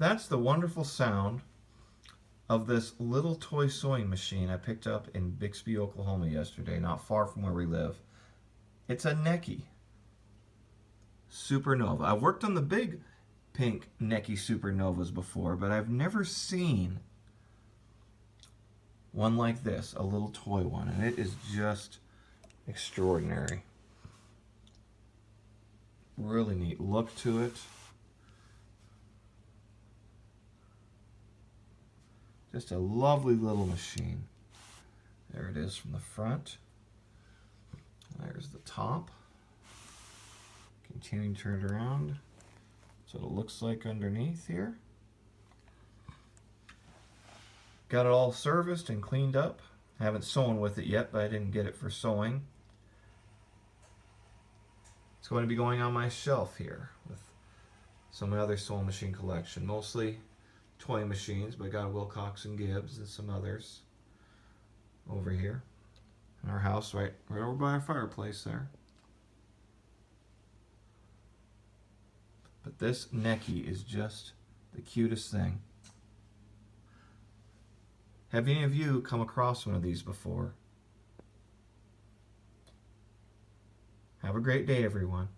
That's the wonderful sound of this little toy sewing machine I picked up in Bixby, Oklahoma yesterday, not far from where we live. It's a Necchi Supernova. I've worked on the big pink Necchi Supernovas before, but I've never seen one like this, a little toy one, and it is just extraordinary. Really neat look to it. Just a lovely little machine. There it is from the front. There's the top. Continuing to turn it around. That's what it looks like underneath here. Got it all serviced and cleaned up. I haven't sewn with it yet, but I didn't get it for sewing. It's going to be going on my shelf here with some of my other sewing machine collection. Mostly toy machines, but I got a Wilcox and Gibbs and some others over here in our house, right over by our fireplace there. But this Necchi is just the cutest thing. Have any of you come across one of these before? Have a great day, everyone.